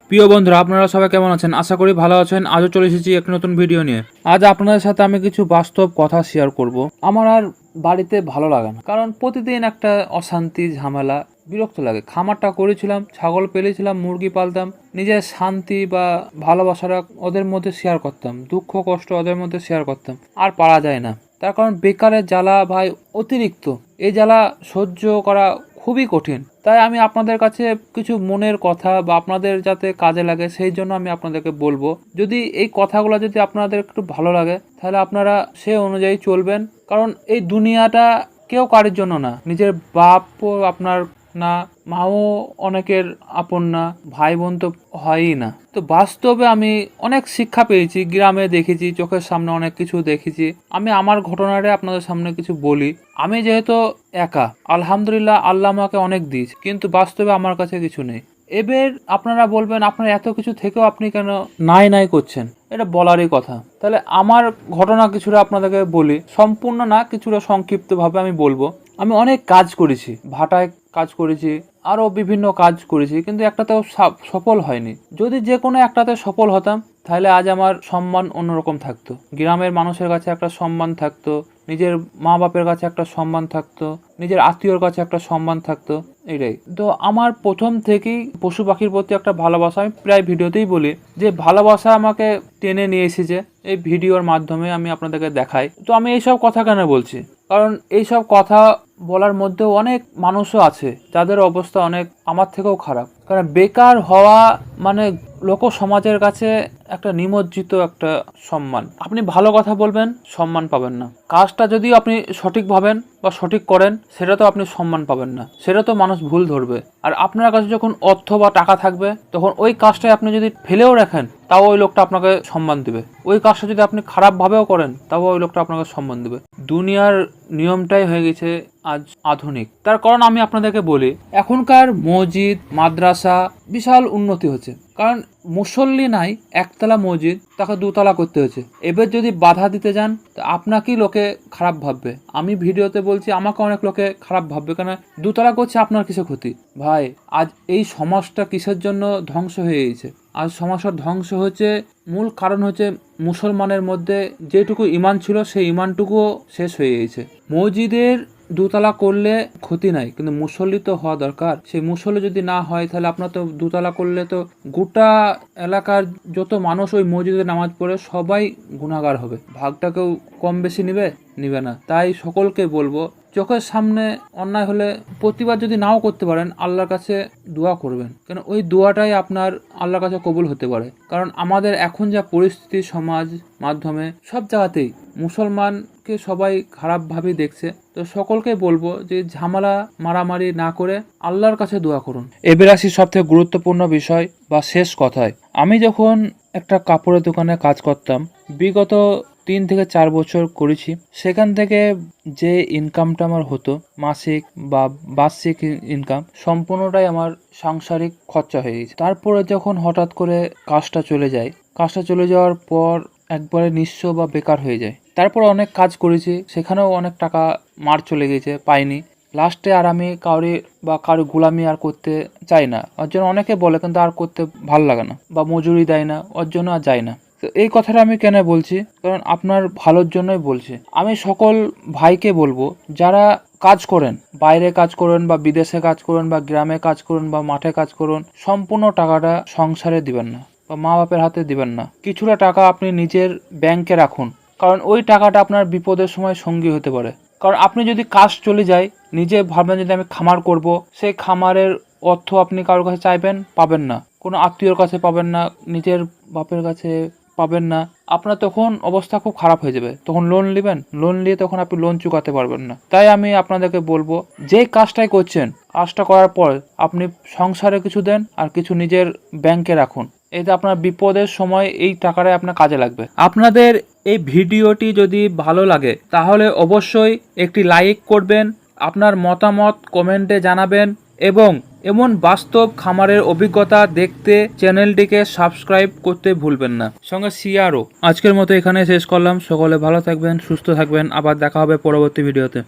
প্রিয় বন্ধুরা, আপনারা সবাই কেমন আছেন? আশা করি ভালো আছেন। আজও চলে এসেছি একটি নতুন ভিডিও নিয়ে। আজ আপনাদের সাথে আমি কিছু বাস্তব কথা শেয়ার করব। আমার আর বাড়িতে ভালো লাগে না, কারণ প্রতিদিন একটা অশান্তি, ঝামেলা, বিরক্ত লাগে। খামারটা করেছিলাম, ছাগল পেলেছিলাম, মুরগি পালতাম, নিজের শান্তি বা ভালোবাসাটা ওদের মধ্যে শেয়ার করতাম, দুঃখ কষ্ট ওদের মধ্যে শেয়ার করতাম। আর পারা যায় না, তার কারণ বেকারের জ্বালা ভাই অতিরিক্ত। এই জ্বালা সহ্য করা খুবই কঠিন। তাই আমি আপনাদের কাছে কিছু মনের কথা বা আপনাদের যাতে কাজে লাগে সেই জন্য আমি আপনাদেরকে বলবো। যদি এই কথাগুলো যদি আপনাদের একটু ভালো লাগে তাহলে আপনারা সে অনুযায়ী চলবেন। কারণ এই দুনিয়াটা কেউ কারোর জন্য না, নিজের বাপও আপনার না, মাও অনেকের আপন না, ভাই বোন তো হয়ই না। তো বাস্তবে আমি অনেক শিক্ষা পেয়েছি, গ্রামে দেখেছি, চোখের সামনে অনেক কিছু দেখেছি। আমি আমার ঘটনাটা আপনাদের সামনে কিছু বলি। আমি যেহেতু একা, আলহামদুলিল্লাহ আল্লাহ আমাকে অনেক দিয়েছে, কিন্তু বাস্তবে আমার কাছে কিছু নেই। এবার আপনারা বলবেন আপনার এত কিছু থেকেও আপনি কেন নাই করছেন, এটা বলারই কথা। তাহলে আমার ঘটনা কিছুটা আপনাদেরকে বলি, সম্পূর্ণ না, কিছুটা সংক্ষিপ্তভাবে আমি বলবো। আমি অনেক কাজ করেছি, ভাটায় কাজ করেছি, আরও বিভিন্ন কাজ করেছি, কিন্তু একটাতেও সফল হয়নি। যদি যে কোনো একটাতে সফল হতাম তাহলে আজ আমার সম্মান অন্যরকম থাকতো, গ্রামের মানুষের কাছে একটা সম্মান থাকতো, নিজের মা বাপের কাছে একটা সম্মান থাকতো, নিজের আত্মীয়র কাছে একটা সম্মান থাকতো। এটাই তো আমার প্রথম থেকেই পশু পাখির প্রতি একটা ভালোবাসা। আমি প্রায় ভিডিওতেই বলি যে ভালোবাসা আমাকে টেনে নিয়ে এসেছে, এই ভিডিওর মাধ্যমে আমি আপনাদেরকে দেখাই। তো আমি এইসব কথা কেন বলছি, কারণ এইসব কথা বলার মধ্যেও অনেক মানুষও আছে যাদের অবস্থা অনেক আমার থেকেও খারাপ। কারণ বেকার হওয়া মানে লোক সমাজের কাছে একটা নিমজ্জিত একটা সম্মান। আপনি ভালো কথা বলবেন, সম্মান পাবেন না। কাজটা যদি আপনি সঠিক ভাবেন বা সঠিক করেন, সেটা তো আপনি সম্মান পাবেন না, সেটা তো মানুষ ভুল ধরবে। আর আপনার কাছে যখন অর্থ বা টাকা থাকবে, তখন ওই কাজটাই আপনি যদি ফেলেও রাখেন তাও ওই লোকটা আপনাকে সম্মান দেবে। ওই কাজটা যদি আপনি খারাপভাবেও করেন তাও ওই লোকটা আপনাকে সম্মান দেবে। দুনিয়ার নিয়মটাই হয়ে গেছে আজ আধুনিক। তার কারণ আমি আপনাদেরকে বলি, এখনকার মসজিদ মাদ্রাসা বিশাল উন্নতি হচ্ছে, কারণ মুসল্লি নাই, একতলা মসজিদ তাকে দুতলা করতে হচ্ছে। এবার যদি বাধা দিতে যান তো আপনাকেই লোকে খারাপ ভাববে। আমি ভিডিওতে বলছি আমাকে অনেক লোকে খারাপ ভাববে, কেন দুতলা করছে, আপনার কিসে ক্ষতি ভাই? আজ এই সমাজটা কিসের জন্য ধ্বংস হয়ে গেছে? আজ সমাজটা ধ্বংস হচ্ছে, মূল কারণ হচ্ছে মুসলমানের মধ্যে যেটুকু ইমান ছিল সেই ইমানটুকুও শেষ হয়ে গেছে। মসজিদের দুতলা করলে ক্ষতি নাই, কিন্তু মুসল্লি তো হওয়া দরকার। সেই মুসল্লি যদি না হয় তাহলে আপনার তো দুতলা করলে তো গোটা এলাকার যত মানুষ ওই মসজিদে নামাজ পড়ে সবাই গুনাহগার হবে। ভাগটা কেউ কম বেশি নিবে না। তাই সকলকে বলবো, চোখের সামনে অন্যায় হলে প্রতিবাদ যদি নাও করতে পারেন, আল্লাহর কাছে দোয়া করবেন, কেন ওই দোয়াটাই আপনার আল্লাহর কাছে কবুল হতে পারে। কারণ আমাদের এখন যা পরিস্থিতি, সমাজ মাধ্যমে সব জায়গাতেই মুসলমানকে সবাই খারাপভাবেই দেখছে। তো সকলকে বলবো যে ঝামেলা মারামারি না করে আল্লাহর কাছে দোয়া করুন। এবার আসি সবথেকে গুরুত্বপূর্ণ বিষয় বা শেষ কথায়। আমি যখন একটা কাপড়ের দোকানে কাজ করতাম, বিগত 3 থেকে 4 বছর করেছি, সেখান থেকে যে ইনকামটা আমার হতো মাসিক বা বার্ষিক ইনকাম, সম্পূর্ণটাই আমার সাংসারিক খরচা হয়ে গেছে। তারপরে যখন হঠাৎ করে কাজটা চলে যাওয়ার পর একবারে নিঃস্ব বা বেকার হয়ে যায়। তারপর অনেক কাজ করেছি, সেখানেও অনেক টাকা মার চলে গেছে, পাইনি। লাস্টে আর আমি কারো গোলামি আর করতে চাই না। ওর জন্য অনেকে বলে, কিন্তু আর করতে ভাল লাগে না, বা মজুরি দেয় না, ওর জন্য আর যাই না। তো এই কথাটা আমি কেন বলছি, কারণ আপনার ভালোর জন্যই বলছি। আমি সকল ভাইকে বলবো, যারা কাজ করেন, বাইরে কাজ করেন বা বিদেশে কাজ করেন বা গ্রামে কাজ করুন বা মাঠে কাজ করুন, সম্পূর্ণ টাকাটা সংসারে দিবেন না বা মা বাপের হাতে দিবেন না। কিছুটা টাকা আপনি নিজের ব্যাংকে রাখুন, কারণ ওই টাকাটা আপনার বিপদের সময় সঙ্গী হতে পারে। কারণ আপনি যদি কাজ চলে যায়, নিজে ভাববেন যদি আমি খামার করব, সেই খামারের অর্থ আপনি কারোর কাছে চাইবেন, পাবেন না, কোনো আত্মীয়র কাছে পাবেন না, নিজের বাপের কাছে পাবেন না। আপনার তখন অবস্থা খুব খারাপ হয়ে যাবে। তখন লোন নিয়ে তখন আপনি লোন চুকাতে পারবেন না। তাই আমি আপনাদেরকে বলবো, যে কাজটাই করছেন, কাজটা করার পর আপনি সংসারে কিছু দেন আর কিছু নিজের ব্যাংকে রাখুন। এতে আপনার বিপদের সময় এই টাকাটাই আপনার কাজে লাগবে। আপনাদের এই ভিডিওটি যদি ভালো লাগে তাহলে অবশ্যই একটি লাইক করবেন, আপনার মতামত কমেন্টে জানাবেন, এবং এমন বাস্তব খামারের অভিজ্ঞতা দেখতে চ্যানেলটিকে সাবস্ক্রাইব করতে ভুলবেন না, সঙ্গে শেয়ারও। আজকের মতো এখানে শেষ করলাম। সকলে ভালো থাকবেন, সুস্থ থাকবেন, আবার দেখা হবে পরবর্তী ভিডিওতে।